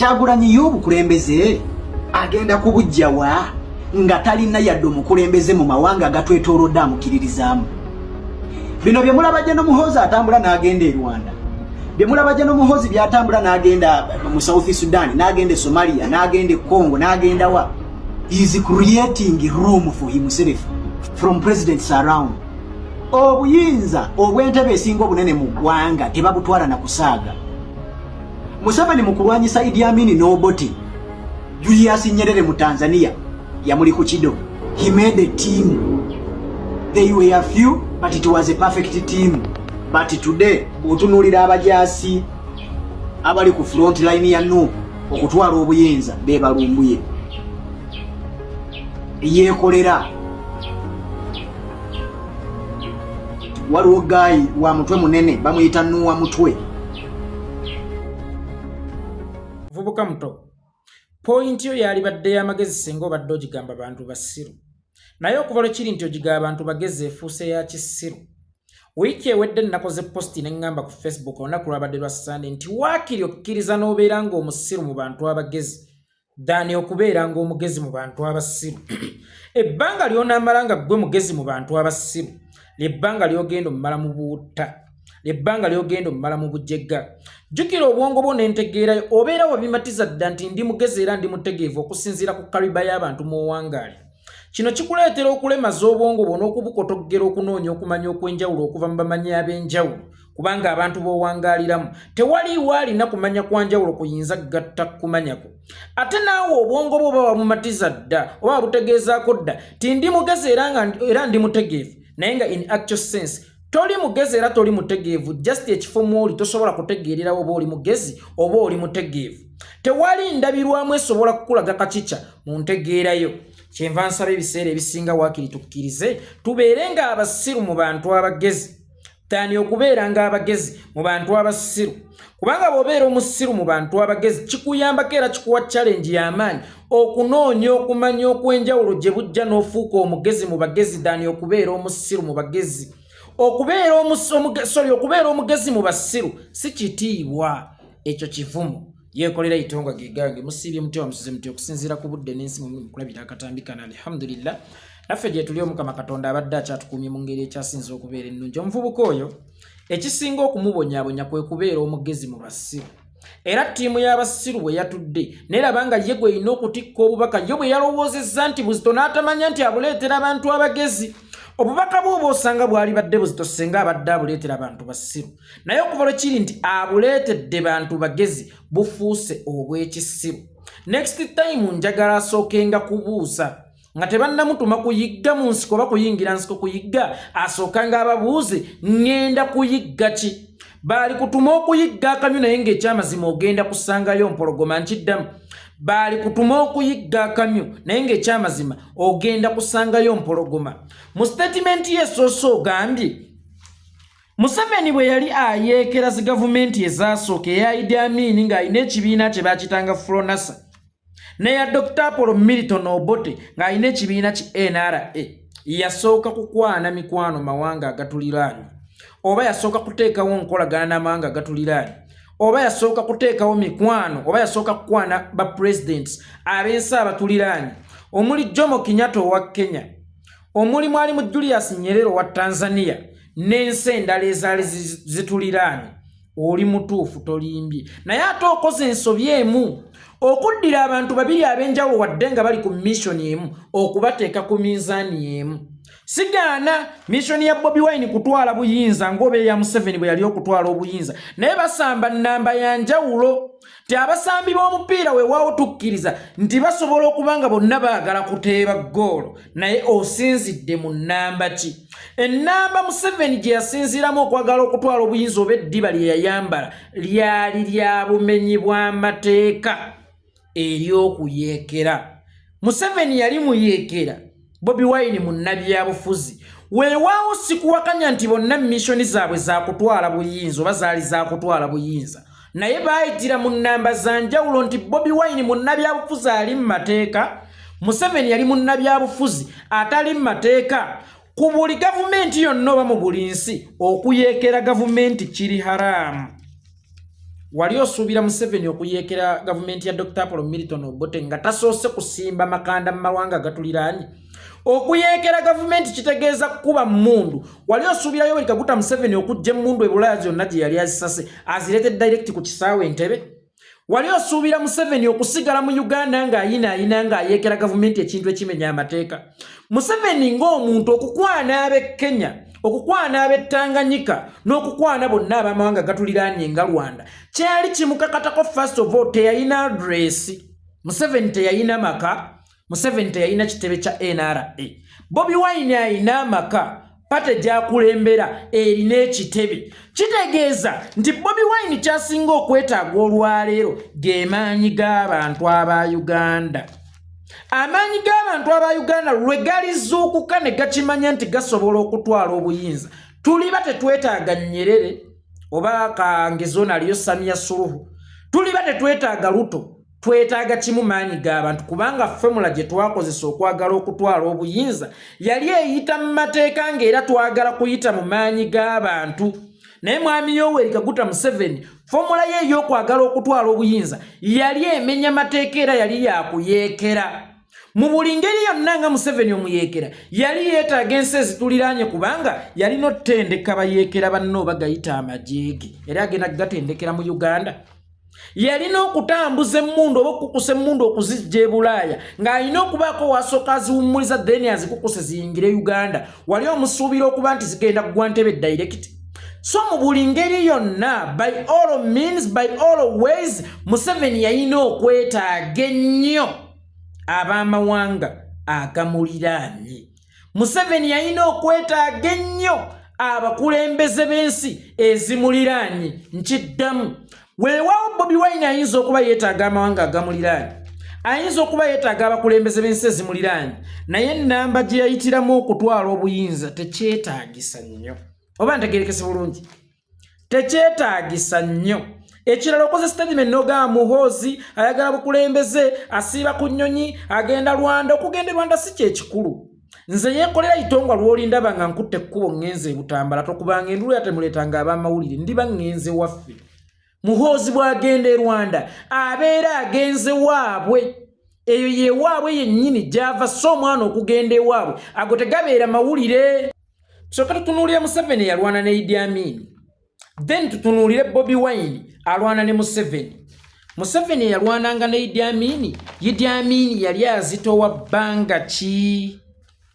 Kyagulanyi y'obukulembeze agenda kubujjawa nga talina yadde omukulembeze mu mawanga agatwetoolodde amukiririzaamu. Bino bye mulaba General Muhoozi atambula n'agenda e Rwanda, bye mulaba General Muhoozi byatambula n'agenda mu South Sudan, n'agenda e Somalia, n'agenda e Congo, n'agenda wa. He is creating room for himself from presidents around. Obuyinza obw'entebe esinga obunene mu ggwanga tebabutwala na kusaaga. Museveni mu kulwanyisa Idi Amin n'Obote, Julius Nyerere mu Tanzania yamuli ku kido. He made a team. They were few, but it was a perfect team. But today, otunuulira abajaasi abali ku front line ya Nnyo okutwala obuyinza bebalumbuye. Yeekolera. Waliwo gayi wa mutwe munene bamuyita Nnyo mutwe. Vubuka muto. Point yo yali badde y'amagezi singa obadde ogigamba bantu basiru. Naye okuva lwe kiri nti ogigamba abantu bagezi efuuse ya kisiru. Wiiki ewedde nakoze posti ne ngamba ku Facebook olunaku lwabadde lwa Sunday nti waakiri okkiriza n'obeera ng'omusiru mu bantu abagezi ddaani okubeera ng'omugezi mu bantu abasiru. Ebbanga ly'onaamala nga ggwe mugezi mu bantu abasiru ly'ebbanga ly'ogenda omumala mu buutta, ly'ebbanga ly'ogenda omumala mu bujjegga. Jjukira obwongo bwo n'entegeerayo obeera wabimatiza dda nti ndi mugezi era ndi mutegeevu okusinziira ku kaliba y'abantu muwangaali. Kino kikuleetera okulemaza obwongo bwo n'okubukotoggera okunoonya okumanya okw'enjawulo okuva mu bamanyi ab'enjawulo, kubanga abantu b'owangaaliramu tewaliiwo alina kumanya kwa njawulo kuyinza gatta kumanyako. Ate naawe obwongo bwo oba wabumatiza dda oba wabutegeezaako dda ti ndi mugezi era ndi mutegeevu, naye nga in actual sense toli mugezi era toli mutegeevu, just ekifo mwoli tosobola kutegeererawo oba oli mugezi oba oli mutegeevu. Tewali ndabirwamu esobola kukulaga kakica mu ntegeerayo. Kyenva nsaba ebiseera ebisinga waakiri tukkirize tubeere nga abasiru mu bantu abagezi tani okubeera nga abagezi mu bantu abasiru, kubanga bw'obeera omusiru mu bantu abagezi kikuyambako era kikuwa challenge y'amaanyi okunoonya okumanya okw'enjawulo gye bujja n'ofuuka omugezi mu bagezi tani okubeera omusiru mu bagezi. Okubeera omugezi mu basiru si kitiibwa, ekyo kivumu. Yeekolera itonga gigange musiibye muti wamusize muti okusinziira ku budde n'ensi mu kulabira akatambikana. Alhamdulillah naffe gye tuli Omukama Katonda abadde akyatukuumye mu ngeri ekyasinza okubeera ennungi. Omuvubuka oyo ekisinga okumubonyaabonya kwe kubeera omugezi mu basiru, era ttiimu y'abasiru bwe yatudde nerabanga ye gwe yina okutikka obubaka ye bwe yalowoozezza nti Buzito n'atamanya nti abuleetera abantu abagezi. Obubaka bw'oba osanga bwali badde Buzito senga abadde abuleetera abantu basiru, naye okuva lwe kiri nti abuleetedde bantu bagezi bufuuse obw'ekisiru. Next time njagala asookenga kubuuza nga tebannamutuma kuyigga mu nsiko oba kuyingira nsiko kuyigga, asookanga ababuuze ngenda kuyigga ki. Baali kutuma okuyigga akamyu naye ng'ekyamazima ogenda kusangayo mpologoma nkiddamu. Baali kutuma okuyigga akamyu naye ng'ekyamazima ogenda kusangayo mpologoma. Mu statement y'essooso ogambye Museveni bwe yali ayeekera zi gavumenti ezaasooka eya Idi Amin ng'alina ekibiina kye baakitanga Flonasa n'eya Dr. Apollo Milton Obote ng'alina ekibiina ki NRA, yasooka kukwana mikwano mawanga agatuliraanye, oba yasooka kuteekawo nkolagana n'amawanga agatuliraanye, oba yasooka kuteekawo mikwano, oba yasooka kukwana ba presidents ab'ensi abatuliraanye, omuli Jomo Kenyatta owa Kenya, omuli Mwalimu Julius Nyerere owa Tanzania n'ensi endala ezaali zituliraanye. Oli mutuufu tolimbye, naye ate okoze ensobi emu okuddira abantu babiri ab'enjawulo wadde nga bali ku mission emu okubateeka ku minzaani emu. Sigaana mission ya Bobi Wine kutwala buyinza ng'oba eya Museveni bwe yali okutwala obuyinza, naye basamba nnamba ya njawulo. Ti abasambi b'omupiira weewaawo tukkiriza nti basobola okubanga bonna baagala kuteeba ggoolo, naye osinzidde mu nnamba ki? Ennamba Museveni gye yasinziramu okwagala okutwala obuyinza oba eddiba lye yayambala lyali lya bumenyi bw'amateeka ery'okuyeekera. Museveni yali muyeekera, Bobi Wine munnabyabufuzi. Weewaawo sikuwakanya nti bonna missoni zaabwe za kutwala buyinza oba zaali za kutwala buyinza, naye baayitira mu nnamba za njawulo nti Bobi Wine munnabyabufuzi ali mu mateeka, Museveni yali munnabyabufuzi atali mu mateeka. Ku buli gavumenti yonna oba mu buli nsi okuyeekera gavumenti kiri haramu. wali osuubira Museveni okuyeekera gavumenti ya Dr. Apollo Milton Obote nga tasoose kusimba makanda mu mawanga gatuliraanye? Okuyeekera gavumenti kitegeeza kuba mmundu. Wali osuubira Yoweri Kaguta Museveni okujja emmundu ebulaya zonna gye yali azisase azirete direct ku kisaawe Entebbe? Wali osuubira Museveni okusigala mu Uganda ng'ayinaayina ng'ayeekera gavumenti ekintu ekimenya amateeka? Museveni ng'omuntu okukwana ab'e Kenya, okukwana ab'e Tanganyika n'okukwana bonna ab'amawanga gatuliraanye nga Rwanda kyali kimukakatako. First of all, teyayina address. Museveni teyayina maka. Museveni teyayina kitebe kya NRA. Bobi Wine ayina amaka, pate gyakulembera erina ekitebe. Kitegeeza nti Bobi Wine kyasinga okwetaaga olwaleero ge maanyi g'abantu aba Uganda. Amaanyi g'abantu aba Uganda lwe galizuukuka ne gakimanya nti gasobola okutwala obuyinza. Tuliba tetwetaaga Nyerere oba Kangezona aliyo Samia Suluhu. Tuliba tetwetaaga Ruto. Twetaaga kimu maanyi g'abantu kubanga formula gye twakozesa okwagala okutwala obuyinza yali eyita mu mateeka ng'era twagala kuyita mu maanyi g'abantu. Naye mwami Yoweri Kaguta Museveni formula ye ey'okwagala okutwala obuyinza yali emenya mateeka era yali yakuyeekera. Mu buli ngeri yonna nga Museveni omuyeekera yali yeetaaga ensi ezituliraanye kubanga yalina otendeka bayeekera banno bagayita amajeege era agenda gatendekera mu Uganda. Yalina okutambuza emmundu oba okukusa emmundu okuzijja e Bulaaya ng'alina okubaako wasooka aziwummuliza then azikukuse ziyingire Uganda. Wali omusuubira okuba nti zigenda kugwa Ntebbe direct. So mu buli ngeri yonna, by all means, by all ways, Museveni yalina okwetaaga ennyo ab'amawanga agamuliraanye. Museveni yalina okwetaaga ennyo abakulembeze b'ensi ezimuliraanye. Nkiddamu weewaawo Bobi Wine ayinza okuba yeetaaga amawanga agamuliraanye, ayinza okuba yeetaaga abakulembeze b'ensi ezimuliraanye, naye ennamba gye yayitiramu okutwala obuyinza tekyetaagisa nnyo. Oba ntegeerekese bulungi, tekyetaagisa nnyo. Ekirala okoze statement n'ogamba Muhoozi ayagala bukulembeze, asiiba ku nnyonyi, agenda Rwanda. Okugenda Rwanda si kyekikulu. Nze yeekolera itongwa lw'olindaba nga nkutte ekkubo ngenze e Butambala, tokubanga endulu yatemuleetanga ab'amawulire, ndiba ngenze waffe. Muhoozi bw'agenda e Rwanda abeera agenze waabwe. Eyo ye waabwe yennyini gy'ava, so omwana okugenda ewaabwe ago tegabeera mawulire. Soka tutunuulire Museveni yalwana ne Idi Amin, then tutunuulire Bobi Wine alwana ne Museveni. Museveni yalwananga ne Idi Amin. Idi Amin yali azitowa bbanga ki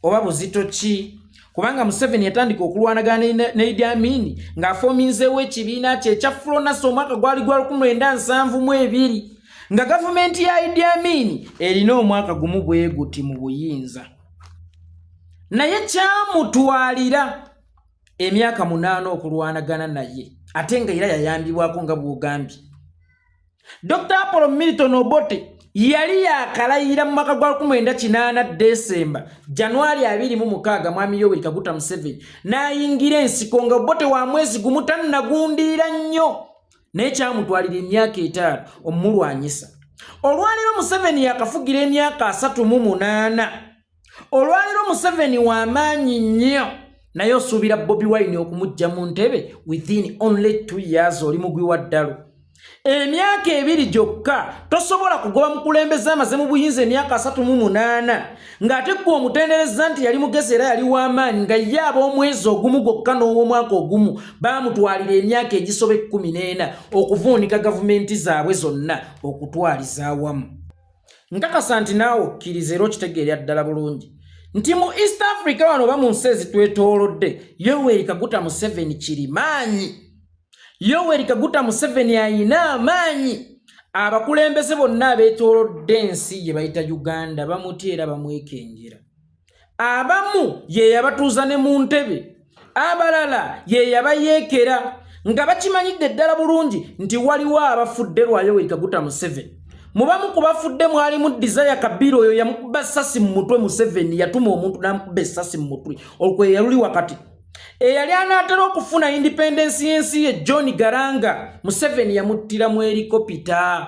oba buzito ki? Kubanga Museveni yatandika okulwanagana ne Idi Amin ng'afoominzeewo ekibiina kye ekya Fronas omwaka gwali gwa 1972 nga gavumenti ya Idi Amin erina omwaka gumu bwe guti mu buyinza. Naye kyamutwalira emyaka 8 okulwanagana naye ate nga era yayambibwako nga bw'ogambye. Dr. Apollo Milton Obote yali yakalayira mu mwaka gwa 1998 Desemba, Januari 26 mwami Yoweri Kaguta Museveni n'ayingira ensiko nga Obote wa mwezi gumu tannagundiira nnyo, naye kyamutwalira emyaka 5 omulwanyisa. Olwaliro Museveni yakafugira emyaka 38. Olwaliro Museveni wa maanyi nnyo, naye osuubira Bobi Wine okumujja mu ntebe within only 2 years oli mugwi wa ddalo. Emyaka 2 gyokka tosobola kugoba mukulembeze amaze mu buyinza emyaka 38 ng'ate gwe omutendereza nti yali mugezi era yali w'amaanyi nga ye ab'omwezi ogumu gwokka n'ow'omwaka ogumu baamutwalira emyaka egisoba 14 okuvuunika gavumenti zaabwe zonna okutwaliza awamu. Nkakasa nti naawe okkiriza era okitegeera ddala bulungi nti mu East Africa wano oba mu nsi ezitwetoolodde Yoweri Kaguta Museveni kirimaanyi. Yoweri Kaguta Museveni ayina amaanyi. Abakulembeze bonna abeetoolodde ensi gye bayita Uganda bamutya era bamwekenjera. Abamu ye yabatuuza ne mu ntebe, abalala ye yabayeekera nga bakimanyidde ddala bulungi nti waliwo abafudde lwa Yoweri Kaguta Museveni. Mubamu kubafudde mwalimu Desire Kabila oyo yamukuba essasi mu mutwe. Museveni yatuma omuntu n'amukuba essasi mu mutwe olwo yaluli wakati. Eyali anaatera okufuna independence y'ensi ye John Garanga, Museveni yamuttira mu helikopita.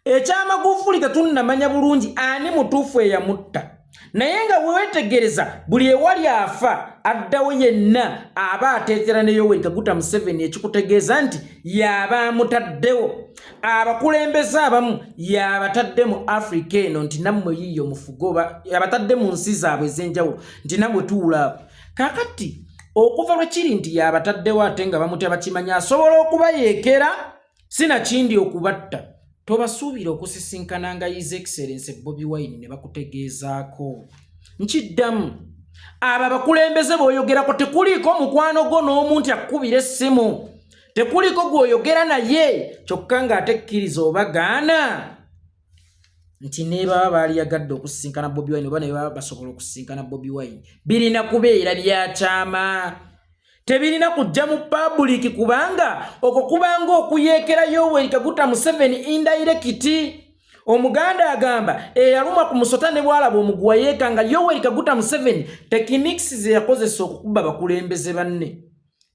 Ekyamagufuli tetunnamanya bulungi ani mutuufu eyamutta. naye nga wewetegereza buli ewali afa addawo yenna aba ateetera ne Yoweri Kaguta Museveni ekikutegeeza nti yaba mutaddewo abakulembeze abamu yabatadde mu Africa eno nti nammwe yiyo mufugoba yabatadde mu nsi zaabwe ez'enjawulo nti nammwe tuula kakati okuva lwe kiri nti yabataddewo ate nga bamutya bakimanya asobola okubayeekera sinakindi okubatta tobasuubira okusisinkana nga His Excellency Bobi Wine ne bakutegeezaako nkiddamu abo abakulembeze b'oyogerako tekuliiko mukwano gwo n'omuntu akkubira essimu tekuliiko gw'oyogera naye kyokka ng'ate kkiriza obagaana nti ne baba baali yagadde okusisinkana Bobi Wine oba ne baba basobola okusisinkana Bobi Wine birina kubeera byakyama tebirina kujja mu public kubanga okwo kubanga okuyeekera Yoweri Kaguta Museveni indirect omuganda agamba eyaluma ku musota ne bwalaba omuguwa yeekanga Yoweri Kaguta Museveni techniques ze yakozesa okukuba bakulembeze banne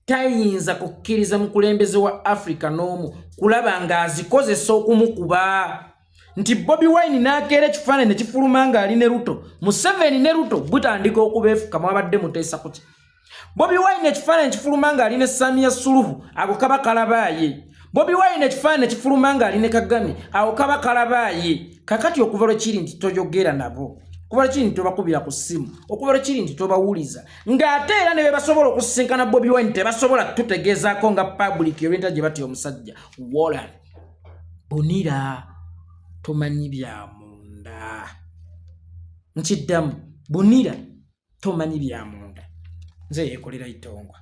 tayinza kukkiriza mukulembeze wa Africa n'omu kulaba nga azikozesa okumukuba nti Bobi Wine n'akeera ekifaananyi ne kifuluma nga ali ne Ruto Museveni ne Ruto butandika okubeefuka mwabadde muteesa kuki Bobi Wine ekifaananyi kifuluma nga ali ne Samia Suluhu ako kaba kalabaaye Bobi Wine ekifaananyi kifuluma nga ali ne Kagame ako kaba kalabaaye kakati okuva lwe kiri nti toyogera nabo okuva lwe kiri nti tobakubira ku ssimu okuva lwe kiri nti tobawuliza ng'ate era ne be basobola okusisinkana Bobi Wine tebasobola tutegeezaako nga public olwenta gye batya omusajja Warren Bonira tomanyi bya munda nkiddamu Bonira tomanyi bya munda nze yeekolera itongwa